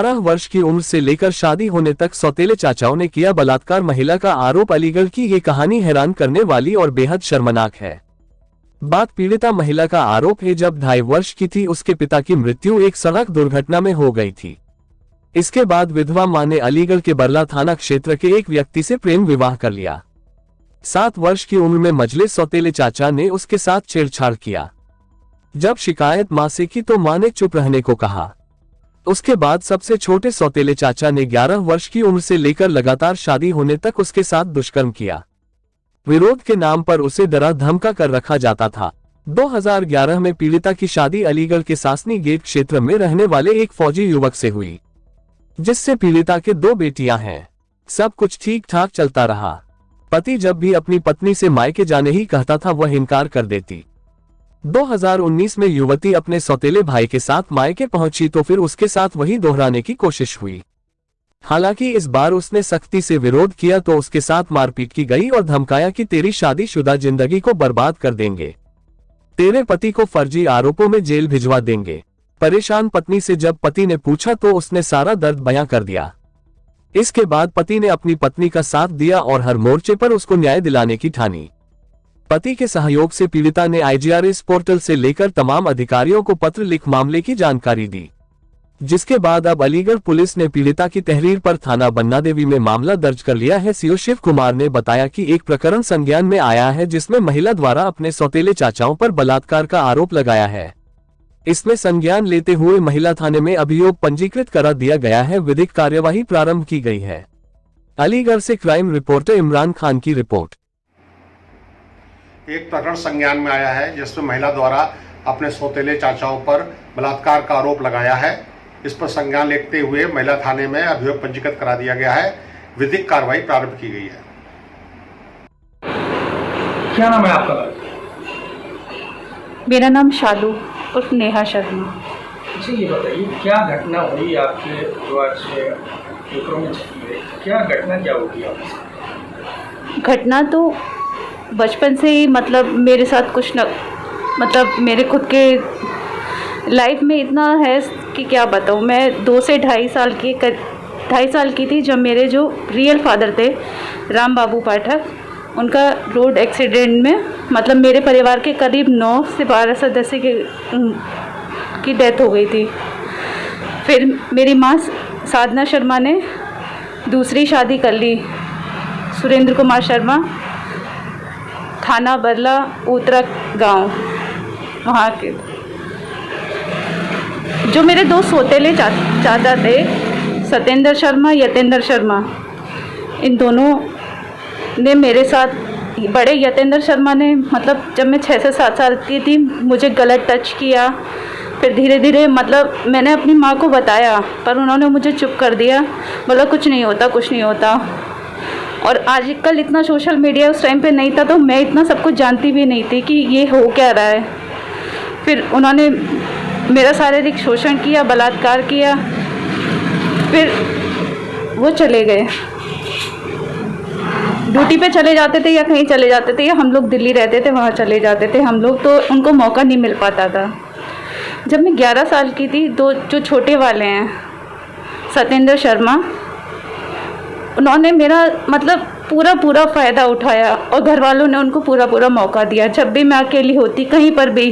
11 वर्ष की उम्र से लेकर शादी होने तक सौतेले चाचाओं ने किया बलात्कार, महिला का आरोप। अलीगढ़ की ये कहानी हैरान करने वाली और बेहद शर्मनाक है। बात पीड़िता महिला का आरोप है, जब 2.5 वर्ष की थी उसके पिता की मृत्यु एक सड़क दुर्घटना में हो गई थी। इसके बाद विधवा मां ने अलीगढ़ के बरला थाना क्षेत्र के एक व्यक्ति से प्रेम विवाह कर लिया। 7 वर्ष की उम्र में मझले सौतेले चाचा ने उसके साथ छेड़छाड़ किया। जब शिकायत मां से की तो मां ने चुप रहने को कहा। उसके बाद सबसे छोटे सौतेले चाचा ने 11 वर्ष की उम्र से लेकर लगातार शादी होने तक उसके साथ दुष्कर्म किया। विरोध के नाम पर उसे डरा धमका कर रखा जाता था। 2011 में पीड़िता की शादी अलीगढ़ के सासनी गेट क्षेत्र में रहने वाले एक फौजी युवक से हुई, जिससे पीड़िता के 2 बेटियां हैं। सब कुछ ठीक ठाक चलता रहा। पति जब भी अपनी पत्नी से मायके जाने ही कहता था, वह इनकार कर देती। 2019 में युवती अपने सौतेले भाई के साथ मायके पहुंची तो फिर उसके साथ वही दोहराने की कोशिश हुई। हालांकि इस बार उसने सख्ती से विरोध किया तो उसके साथ मारपीट की गई और धमकाया कि तेरी शादीशुदा जिंदगी को बर्बाद कर देंगे, तेरे पति को फर्जी आरोपों में जेल भिजवा देंगे। परेशान पत्नी से जब पति ने पूछा तो उसने सारा दर्द बयां कर दिया। इसके बाद पति ने अपनी पत्नी का साथ दिया और हर मोर्चे पर उसको न्याय दिलाने की ठानी। पति के सहयोग से पीड़िता ने IGRS पोर्टल से लेकर तमाम अधिकारियों को पत्र लिख मामले की जानकारी दी, जिसके बाद अब अलीगढ़ पुलिस ने पीड़िता की तहरीर पर थाना बन्ना देवी में मामला दर्ज कर लिया है। CO शिव कुमार ने बताया कि एक प्रकरण संज्ञान में आया है, जिसमें महिला द्वारा अपने सौतेले चाचाओं पर बलात्कार का आरोप लगाया है। इसमें संज्ञान लेते हुए महिला थाने में अभियोग पंजीकृत करा दिया गया है। विधिक कार्यवाही प्रारंभ की गई है। अलीगढ़ से क्राइम रिपोर्टर इमरान खान की रिपोर्ट। एक प्रकरण संज्ञान में आया है, जिसमें महिला द्वारा अपने सौतेले चाचाओं पर बलात्कार का आरोप लगाया है। इस पर संज्ञान लेते हुए महिला थाने में अभियोग पंजीकृत करा दिया गया है। विधिक कार्रवाई प्रारंभ की गई है। क्या नाम है आपका? मेरा नाम शालू उर्फ नेहा शर्मा। अच्छा, ये बताइए क्या घटना हुई आपके परिवार से? क्या घटना क्या होगी आपसे? घटना तो बचपन से ही मतलब मेरे साथ कुछ न मतलब मेरे खुद के लाइफ में इतना है कि क्या बताऊँ। मैं 2 से 2.5 साल की थी जब मेरे जो रियल फादर थे राम बाबू पाठक, उनका रोड एक्सीडेंट में मतलब मेरे परिवार के करीब 9 से 12 सदस्य की डेथ हो गई थी। फिर मेरी माँ साधना शर्मा ने दूसरी शादी कर ली, सुरेंद्र कुमार शर्मा, थाना बरला उतरा गांव। वहाँ के जो मेरे 2 सौतेले चाचा थे, सत्येंद्र शर्मा, यतेंद्र शर्मा, इन दोनों ने मेरे साथ, बड़े यतेंद्र शर्मा ने मतलब जब मैं 6 से 7 साल की थी मुझे गलत टच किया। फिर धीरे धीरे मतलब मैंने अपनी माँ को बताया, पर उन्होंने मुझे चुप कर दिया, बोला कुछ नहीं होता, कुछ नहीं होता। और आजकल इतना सोशल मीडिया उस टाइम पे नहीं था, तो मैं इतना सब कुछ जानती भी नहीं थी कि ये हो क्या रहा है। फिर उन्होंने मेरा शारीरिक शोषण किया, बलात्कार किया। फिर वो चले गए, ड्यूटी पे चले जाते थे या कहीं चले जाते थे, या हम लोग दिल्ली रहते थे वहाँ चले जाते थे हम लोग, तो उनको मौका नहीं मिल पाता था। जब मैं 11 साल की थी, 2 जो छोटे वाले हैं सत्येंद्र शर्मा, उन्होंने मेरा मतलब पूरा फ़ायदा उठाया और घर वालों ने उनको पूरा मौका दिया। जब भी मैं अकेली होती कहीं पर भी,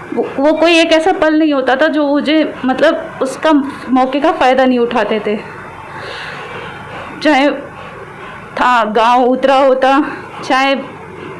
वो कोई एक ऐसा पल नहीं होता था जो मुझे मतलब उसका मौके का फ़ायदा नहीं उठाते थे। चाहे था गांव उतरा होता, चाहे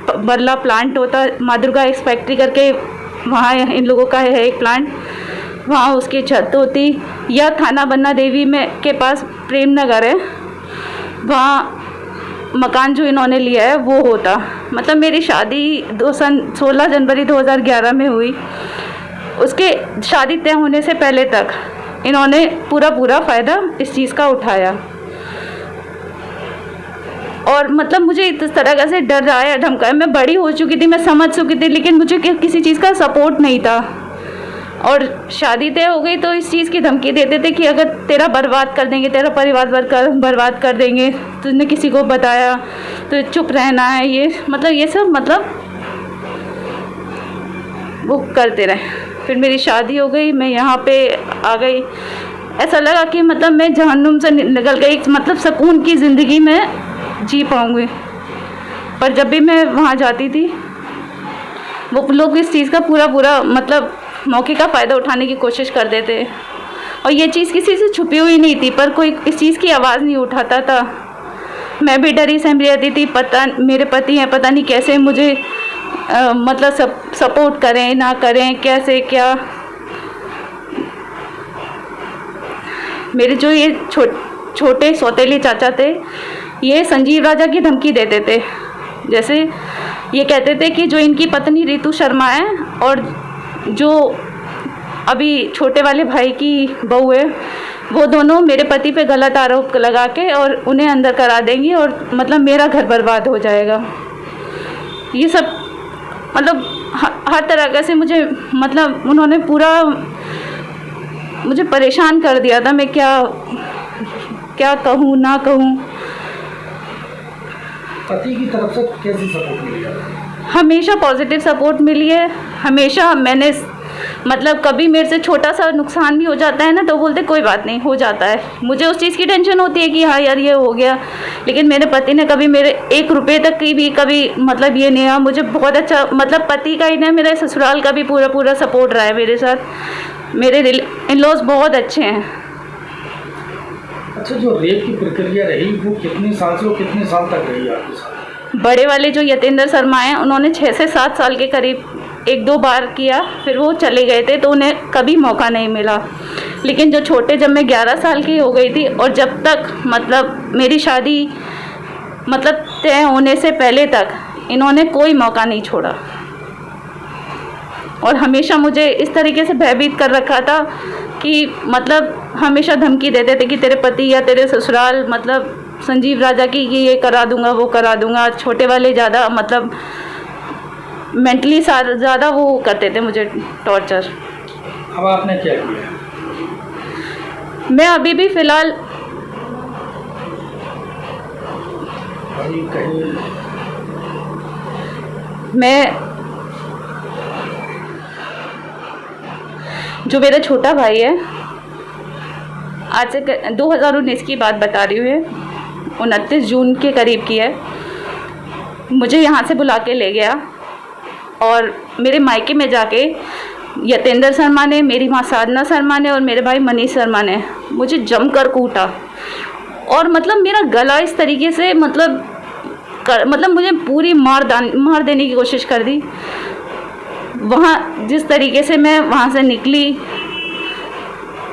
बरला प्लांट होता, माँ दुर्गा एक्स फैक्ट्री करके वहाँ इन लोगों का है एक प्लांट, वहाँ उसकी छत होती, या थाना बन्ना देवी में के पास प्रेम नगर है, वहाँ मकान जो इन्होंने लिया है वो होता। मतलब मेरी शादी 16 जनवरी 2011 में हुई। उसके शादी तय होने से पहले तक इन्होंने पूरा फ़ायदा इस चीज़ का उठाया। और मतलब मुझे इस तरह से डराया धमकाया। मैं बड़ी हो चुकी थी, मैं समझ चुकी थी, लेकिन मुझे किसी चीज़ का सपोर्ट नहीं था। और शादी तय हो गई तो इस चीज़ की धमकी देते थे कि अगर तेरा बर्बाद कर देंगे, तेरा परिवार बर्बाद कर देंगे, तुमने किसी को बताया तो चुप रहना है, ये सब मतलब वो करते रहे। फिर मेरी शादी हो गई, मैं यहाँ पे आ गई ऐसा लगा कि मतलब मैं जहन्नुम से निकल गई, मतलब सुकून की ज़िंदगी में जी पाऊँगी। पर जब भी मैं वहाँ जाती थी वो लोग इस चीज़ का पूरा मतलब मौके का फ़ायदा उठाने की कोशिश कर देते, और ये चीज़ किसी से छुपी हुई नहीं थी, पर कोई इस चीज़ की आवाज़ नहीं उठाता था। मैं भी डरी सहमी रहती थी, पता मेरे पति हैं, पता नहीं कैसे मुझे मतलब सपोर्ट करें ना करें, कैसे क्या। मेरे जो ये छोटे सौतेले चाचा थे, ये संजीव राजा की धमकी देते थे। जैसे ये कहते थे कि जो इनकी पत्नी रितु शर्मा है और जो अभी छोटे वाले भाई की बहू है, वो दोनों मेरे पति पे गलत आरोप लगा के और उन्हें अंदर करा देंगी और मतलब मेरा घर बर्बाद हो जाएगा। ये सब मतलब हर तरह से मुझे मतलब उन्होंने पूरा मुझे परेशान कर दिया था। मैं क्या कहूँ ना कहूँ। पति की तरफ से कैसी सपोर्ट मिली है? हमेशा पॉजिटिव सपोर्ट मिली है। हमेशा मैंने मतलब कभी मेरे से छोटा सा नुकसान भी हो जाता है ना तो बोलते कोई बात नहीं, हो जाता है। मुझे उस चीज़ की टेंशन होती है कि हाँ यार ये हो गया, लेकिन मेरे पति ने कभी मेरे 1 रुपये तक की भी कभी मतलब ये नहीं है। मुझे बहुत अच्छा मतलब पति का ही नहीं, मेरे ससुराल का भी पूरा सपोर्ट रहा है मेरे साथ। मेरे इन-लॉज बहुत अच्छे हैं। अच्छा, जो रेप की प्रक्रिया रही वो कितने साल से और कितने साल तक रही आपके साथ? बड़े वाले जो यतेंद्र शर्मा हैं उन्होंने 6 से 7 साल के करीब 1-2 बार किया, फिर वो चले गए थे तो उन्हें कभी मौका नहीं मिला। लेकिन जो छोटे, जब मैं 11 साल की हो गई थी और जब तक मतलब मेरी शादी मतलब तय होने से पहले तक इन्होंने कोई मौका नहीं छोड़ा और हमेशा मुझे इस तरीके से भयभीत कर रखा था कि मतलब हमेशा धमकी देते थे कि तेरे पति या तेरे ससुराल मतलब संजीव राजा की ये करा दूंगा वो करा दूंगा। छोटे वाले ज़्यादा मतलब मेंटली ज़्यादा वो करते थे मुझे टॉर्चर। अब आपने क्या किया? मैं अभी भी फ़िलहाल कहीं मैं जो मेरा छोटा भाई है, आज से 2019 की बात बता रही हूँ, 29 जून के करीब की है, मुझे यहाँ से बुला के ले गया और मेरे मायके में जाके यतेंद्र शर्मा ने, मेरी माँ साधना शर्मा ने और मेरे भाई मनीष शर्मा ने मुझे जमकर कूटा और मतलब मेरा गला इस तरीके से मतलब मुझे पूरी मार देने की कोशिश कर दी। वहाँ जिस तरीके से मैं वहाँ से निकली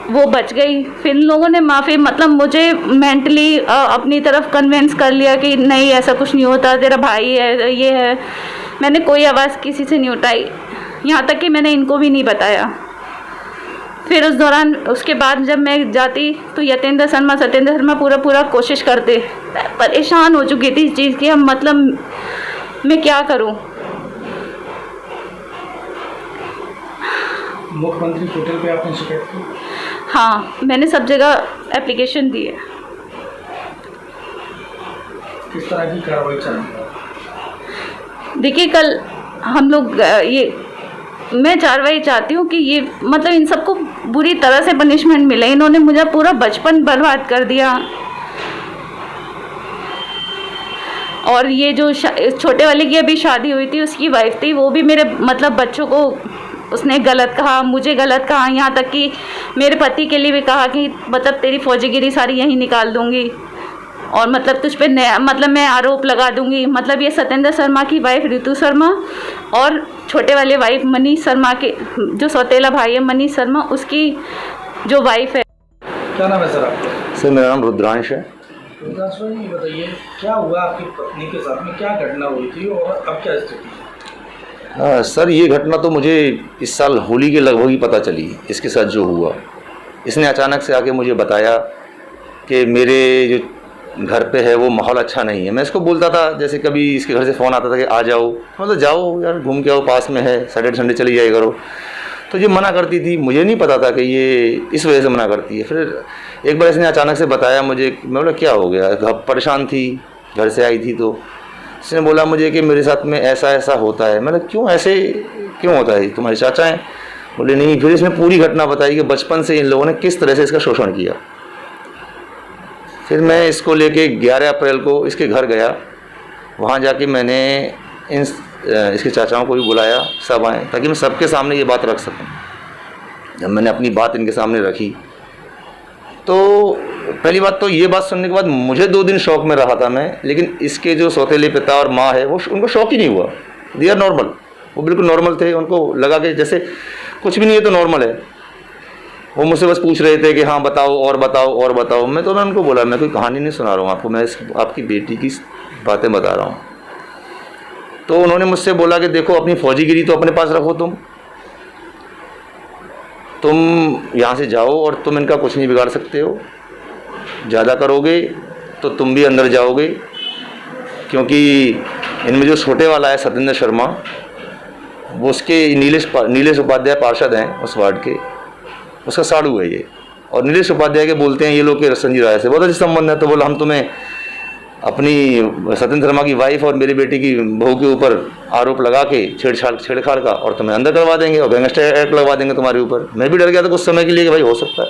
वो बच गई। फिर लोगों ने माफ़ी मतलब मुझे मेंटली अपनी तरफ कन्विंस कर लिया कि नहीं ऐसा कुछ नहीं होता, तेरा भाई है ये है। मैंने कोई आवाज़ किसी से नहीं उठाई, यहाँ तक कि मैंने इनको भी नहीं बताया। फिर उस दौरान उसके बाद जब मैं जाती तो सत्येंद्र शर्मा पूरा कोशिश करते। परेशान हो चुकी थी इस चीज़ की, अब मतलब मैं क्या करूँ। मुख्यमंत्री पोर्टल पे आपने शिकायत की? हाँ, मैंने सब जगह एप्लीकेशन दी है। किस तरह की कार्रवाई चल रही है? देखिए कल हम लोग मैं कार्रवाई चाहती हूँ कि ये मतलब इन सबको बुरी तरह से पनिशमेंट मिले। इन्होंने मुझे पूरा बचपन बर्बाद कर दिया और ये जो छोटे वाले की अभी शादी हुई थी उसकी वाइफ थी, वो भी मेरे मतलब बच्चों को उसने गलत कहा, मुझे गलत कहा, यहाँ तक कि मेरे पति के लिए भी कहा कि मतलब तेरी फौजीगिरी सारी यहीं निकाल दूंगी और मतलब तुझ पे मतलब मैं आरोप लगा दूंगी। मतलब ये सत्येंद्र शर्मा की वाइफ रितु शर्मा और छोटे वाले वाइफ मनीष शर्मा के जो सौतेला भाई है मनीष शर्मा, उसकी जो वाइफ है। क्या नाम है सर आपका? सर मेरा नाम रुद्रांश है। रुद्रांश भाई, ये बताइए क्या हुआ आपकी पत्नी के साथ में, क्या घटना हुई थी और अब क्या स्थिति है? सर ये घटना तो मुझे इस साल होली के लगभग ही पता चली। इसके साथ जो हुआ, इसने अचानक से आके मुझे बताया कि मेरे जो घर पे है वो माहौल अच्छा नहीं है। मैं इसको बोलता था, जैसे कभी इसके घर से फ़ोन आता था कि आ जाओ, मतलब जाओ यार घूम के आओ, पास में है, सैटरडे संडे चली जाया करो। तो ये मना करती थी, मुझे नहीं पता था कि ये इस वजह से मना करती है। फिर एक बार इसने अचानक से बताया मुझे, मैं बोला क्या हो गया, परेशान थी, घर से आई थी तो इसने बोला मुझे कि मेरे साथ में ऐसा ऐसा होता है। मैंने क्यों ऐसे क्यों होता है, तुम्हारे चाचा हैं? बोले नहीं। फिर इसमें पूरी घटना बताई कि बचपन से इन लोगों ने किस तरह से इसका शोषण किया। फिर मैं इसको लेके 11 अप्रैल को इसके घर गया। वहाँ जाके मैंने इसके चाचाओं को भी बुलाया, सब आए, ताकि मैं सबके सामने ये बात रख सकूं। जब मैंने अपनी बात इनके सामने रखी तो पहली बात तो ये बात सुनने के बाद मुझे 2 दिन शौक में रहा था मैं, लेकिन इसके जो सौतेले पिता और माँ है वो उनको शौक ही नहीं हुआ। दे आर नॉर्मल, वो बिल्कुल नॉर्मल थे। उनको लगा कि जैसे कुछ भी नहीं है तो नॉर्मल है। वो मुझसे बस पूछ रहे थे कि हाँ बताओ और बताओ और बताओ। मैं तो उनको बोला मैं कोई कहानी नहीं सुना रहा हूँ आपको, मैं आपकी बेटी की बातें बता रहा हूँ। तो उन्होंने मुझसे बोला कि देखो अपनी फौजीगिरी तो अपने पास रखो, तुम यहाँ से जाओ और तुम इनका कुछ नहीं बिगाड़ सकते हो। ज़्यादा करोगे तो तुम भी अंदर जाओगे, क्योंकि इनमें जो छोटे वाला है सत्येंद्र शर्मा, वो उसके नीलेश उपाध्याय पार्षद हैं उस वार्ड के, उसका साड़ू है ये। और नीलेश उपाध्याय के बोलते हैं ये लोग के संजय राय से बहुत अच्छे संबंध है। तो बोला हम तुम्हें अपनी सत्येंद्र शर्मा की वाइफ और मेरी बेटी की बहू के ऊपर आरोप लगा के छेड़छाड़ का और तुम्हें अंदर करवा देंगे और गैंगस्टर एक्ट लगवा देंगे तुम्हारे ऊपर। मैं भी डर गया था कुछ समय के लिए कि भाई हो सकता है,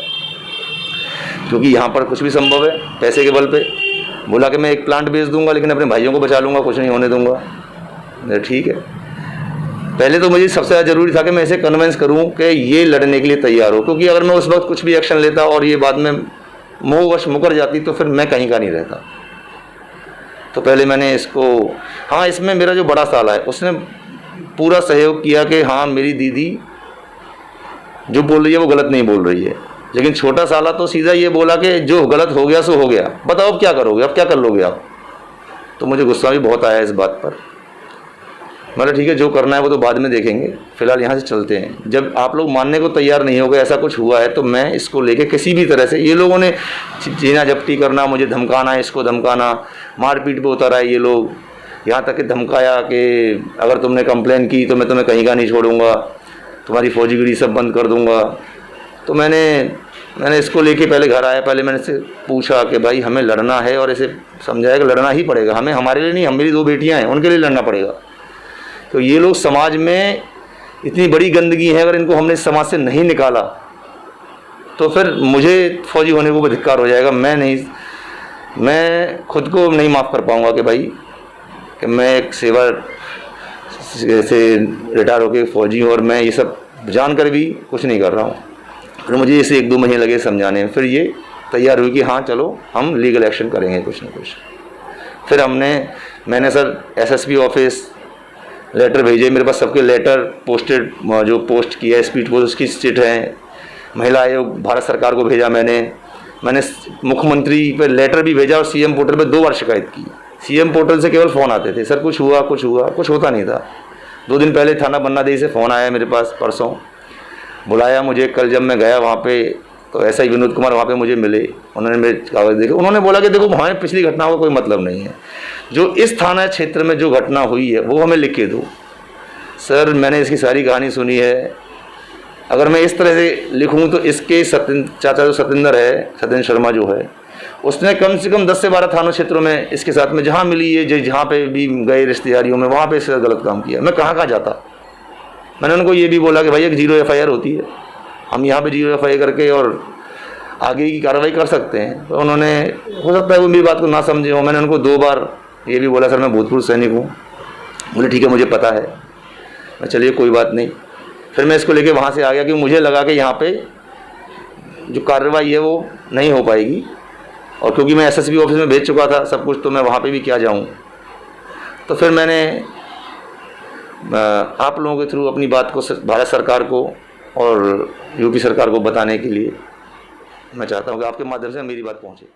क्योंकि यहाँ पर कुछ भी संभव है पैसे के बल पे। बोला कि मैं एक प्लांट बेच दूंगा लेकिन अपने भाइयों को बचा लूँगा, कुछ नहीं होने दूंगा। ठीक है, पहले तो मुझे सबसे ज़्यादा ज़रूरी था कि मैं इसे कन्विंस करूँ कि ये लड़ने के लिए तैयार हो, क्योंकि अगर मैं उस वक्त कुछ भी एक्शन लेता और ये बाद में मोहवश मुकर जाती तो फिर मैं कहीं का नहीं रहता। तो पहले मैंने इसको, हाँ इसमें मेरा जो बड़ा साला है उसने पूरा सहयोग किया कि हाँ मेरी दीदी जो बोल रही है वो गलत नहीं बोल रही है। लेकिन छोटा साला तो सीधा ये बोला कि जो गलत हो गया सो हो गया, बताओ अब क्या करोगे, अब क्या कर लोगे आप। तो मुझे गुस्सा भी बहुत आया इस बात पर। मतलब ठीक है जो करना है वो तो बाद में देखेंगे, फिलहाल यहाँ से चलते हैं। जब आप लोग मानने को तैयार नहीं हो गए ऐसा कुछ हुआ है तो मैं इसको लेके किसी भी तरह से, ये लोगों ने जीना जब्ती करना, मुझे धमकाना, इसको धमकाना, मारपीट पे उतर आए ये लोग। यहाँ तक कि धमकाया कि अगर तुमने कंप्लेन की तो मैं तुम्हें कहीं का नहीं छोड़ूंगा, तुम्हारी फौजीगिरी सब बंद कर दूंगा। तो मैंने इसको लेके पहले घर आया, पहले मैंने इससे पूछा कि भाई हमें लड़ना है और इसे समझाया कि लड़ना ही पड़ेगा हमें, हमारे लिए नहीं, हम मेरी 2 बेटियाँ हैं उनके लिए लड़ना पड़ेगा। तो ये लोग समाज में इतनी बड़ी गंदगी है, अगर इनको हमने समाज से नहीं निकाला तो फिर मुझे फौजी होने को भी धिक्कार हो जाएगा। मैं खुद को नहीं माफ़ कर पाऊँगा कि भाई कि मैं एक सेवा से रिटायर होकर फौजी हूँ और मैं ये सब जानकर भी कुछ नहीं कर रहा हूँ। फिर मुझे इसे 1-2 महीने लगे समझाने में, फिर ये तैयार हुई कि हाँ चलो हम लीगल एक्शन करेंगे कुछ ना कुछ। फिर मैंने सर एसएसपी ऑफिस लेटर भेजे, मेरे पास सबके लेटर पोस्टेड जो पोस्ट किया स्पीड पोस्ट उसकी स्टेट है। महिला आयोग भारत सरकार को भेजा मैंने मुख्यमंत्री पर लेटर भी भेजा और सीएम पोर्टल पर 2 बार शिकायत की। सीएम पोर्टल से केवल फ़ोन आते थे, सर कुछ हुआ, कुछ होता नहीं था। 2 दिन पहले थाना बन्नादेवी से फ़ोन आया मेरे पास, परसों बुलाया मुझे। कल जब मैं गया वहाँ पे तो ऐसा ही विनोद कुमार वहाँ पे मुझे मिले, उन्होंने मेरे कागज़ देखे, उन्होंने बोला कि देखो हमारे पिछली घटनाओं का कोई मतलब नहीं है, जो इस थाना क्षेत्र में जो घटना हुई है वो हमें लिख के दो। सर मैंने इसकी सारी कहानी सुनी है, अगर मैं इस तरह से लिखूं तो इसके चाचा जो सत्येंद्र शर्मा जो है, उसने कम से कम 10 से 12 थानों क्षेत्रों में इसके साथ में जहाँ मिली है, जहाँ पे भी गए रिश्तेदारियों में, वहाँ पे इससे गलत काम किया। मैं कहाँ जाता। मैंने उनको ये भी बोला कि भाई एक 0 FIR होती है, हम यहाँ पे 0 FIR करके और आगे की कार्रवाई कर सकते हैं। तो उन्होंने, हो सकता है वो मेरी बात को ना समझे हो। मैंने उनको 2 बार ये भी बोला सर मैं भूतपूर्व सैनिक हूँ। बोले ठीक है मुझे पता है। मैं चलिए कोई बात नहीं। फिर मैं इसको लेके वहाँ से आ गया, क्योंकि मुझे लगा कि यहाँ पे जो कार्रवाई है वो नहीं हो पाएगी, और क्योंकि मैं SSB ऑफिस में भेज चुका था सब कुछ, तो मैं वहाँ पे भी क्या जाऊँ। तो फिर मैंने आप लोगों के थ्रू अपनी बात को भारत सरकार को और यूपी सरकार को बताने के लिए मैं चाहता हूँ कि आपके माध्यम से मेरी बात पहुँचे।